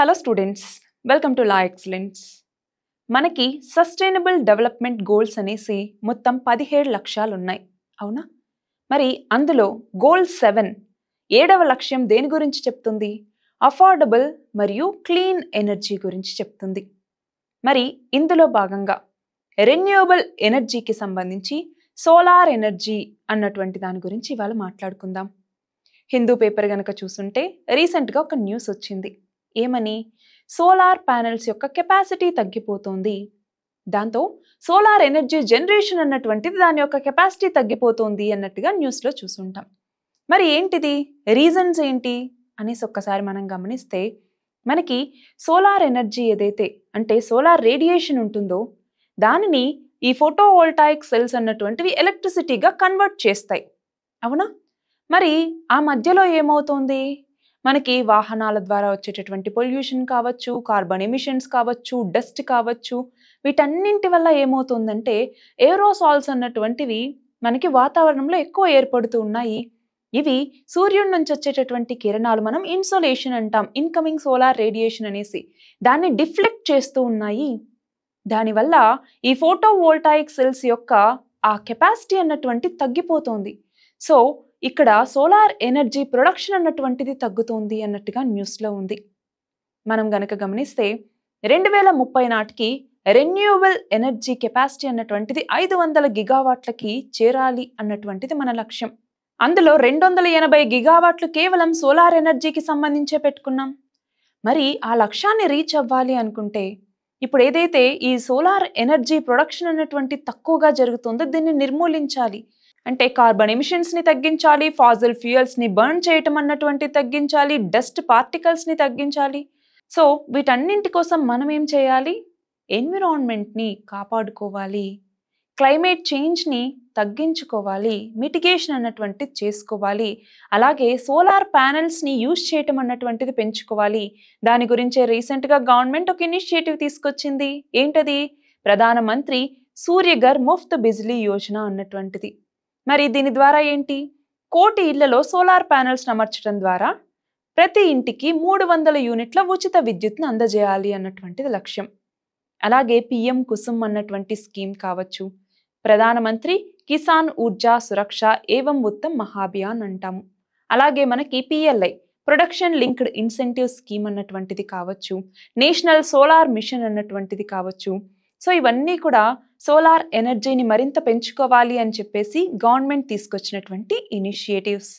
Hello students, welcome to law excellence. మనకి sustainable development goals అనేసి మొత్తం 17 లక్ష్యాలు ఉన్నాయి, అవునా? మరి అందులో గోల్ 7 ఏడవ లక్ష్యం దేని గురించి చెప్తుంది? అఫోర్డబుల్ మరియు క్లీన్ ఎనర్జీ గురించి చెప్తుంది. మరి ఇందులో భాగంగా రెన్యూవబుల్ ఎనర్జీకి సంబంధించి సోలార్ ఎనర్జీ అన్నటువంటి దాని గురించి ఇవాళ మాట్లాడుకుందాం. హిందూ పేపర్ గనక చూస్తుంటే రీసెంట్గా ఒక న్యూస్ వచ్చింది. ఏమని? సోలార్ ప్యానెల్స్ యొక్క కెపాసిటీ తగ్గిపోతుంది, దాంతో సోలార్ ఎనర్జీ జనరేషన్ అన్నటువంటిది దాని యొక్క కెపాసిటీ తగ్గిపోతుంది అన్నట్టుగా న్యూస్లో చూసుంటాం. మరి ఏంటిది, రీజన్స్ ఏంటి అనేసి ఒక్కసారి మనం గమనిస్తే మనకి సోలార్ ఎనర్జీ ఏదైతే అంటే సోలార్ రేడియేషన్ ఉంటుందో దానిని ఈ ఫోటోవోల్టాయిక్ సెల్స్ అన్నటువంటివి ఎలక్ట్రిసిటీగా కన్వర్ట్ చేస్తాయి, అవునా? మరి ఆ మధ్యలో ఏమవుతుంది, మనకి వాహనాల ద్వారా వచ్చేటటువంటి పొల్యూషన్ కావచ్చు, కార్బన్ ఎమిషన్స్ కావచ్చు, డస్ట్ కావచ్చు, వీటన్నింటి వల్ల ఏమవుతుందంటే ఏరోసాల్స్ అన్నటువంటివి మనకి వాతావరణంలో ఎక్కువ ఏర్పడుతూ ఉన్నాయి. ఇవి సూర్యుడి నుంచి వచ్చేటటువంటి కిరణాలు మనం ఇన్సోలేషన్ అంటాం, ఇన్కమింగ్ సోలార్ రేడియేషన్ అనేసి, దాన్ని డిఫ్లెక్ట్ చేస్తూ ఉన్నాయి. దానివల్ల ఈ ఫోటోవోల్టాయిక్ సెల్స్ యొక్క ఆ కెపాసిటీ అన్నటువంటి తగ్గిపోతుంది. సో ఇక్కడ సోలార్ ఎనర్జీ ప్రొడక్షన్ అన్నటువంటిది తగ్గుతోంది అన్నట్టుగా న్యూస్లో ఉంది. మనం గనక గమనిస్తే 2030 నాటికి రెన్యూవబుల్ ఎనర్జీ కెపాసిటీ అన్నటువంటిది 500 గిగావాట్లకి చేరాలి అన్నటువంటిది మన లక్ష్యం. అందులో 280 గిగావాట్లు కేవలం సోలార్ ఎనర్జీకి సంబంధించే పెట్టుకున్నాం. మరి ఆ లక్ష్యాన్ని రీచ్ అవ్వాలి అనుకుంటే ఇప్పుడు ఏదైతే ఈ సోలార్ ఎనర్జీ ప్రొడక్షన్ అన్నటువంటి తక్కువగా జరుగుతుందో దీన్ని నిర్మూలించాలి. అంటే కార్బన్ ఎమిషన్స్ని తగ్గించాలి, ఫాజిల్ ఫ్యూయల్స్ని బర్న్ చేయటం అన్నటువంటి తగ్గించాలి, డస్ట్ పార్టికల్స్ని తగ్గించాలి. సో వీటన్నింటి కోసం మనం ఏం చేయాలి? ఎన్విరాన్మెంట్ని కాపాడుకోవాలి, క్లైమేట్ చేంజ్ని తగ్గించుకోవాలి, మిటిగేషన్ అన్నటువంటిది చేసుకోవాలి, అలాగే సోలార్ ప్యానెల్స్ని యూజ్ చేయటం అన్నటువంటిది పెంచుకోవాలి. దాని గురించే రీసెంట్గా గవర్నమెంట్ ఒక ఇనిషియేటివ్ తీసుకొచ్చింది. ఏంటది? ప్రధానమంత్రి సూర్యఘర్ ముఫ్త్ బిజ్లీ యోజన అన్నటువంటిది. మరి దీని ద్వారా ఏంటి? 1 కోటి ఇళ్లలో సోలార్ ప్యానెల్స్ అమర్చడం ద్వారా ప్రతి ఇంటికి 300 యూనిట్ల ఉచిత విద్యుత్ను అందజేయాలి అన్నటువంటిది లక్ష్యం. అలాగే పిఎం కుసుమ్ అన్నటువంటి స్కీమ్ కావచ్చు, ప్రధానమంత్రి కిసాన్ ఊర్జా సురక్ష ఏవం ఉత్తమ్ మహాభియాన్ అంటాము. అలాగే మనకి PLI production linked incentive scheme అన్నటువంటిది కావచ్చు, నేషనల్ సోలార్ మిషన్ అన్నటువంటిది కావచ్చు. సో ఇవన్నీ కూడా సోలార్ ఎనర్జీని మరింత పెంచుకోవాలి అని చెప్పేసి గవర్నమెంట్ తీసుకొచ్చినటువంటి ఇనిషియేటివ్స్.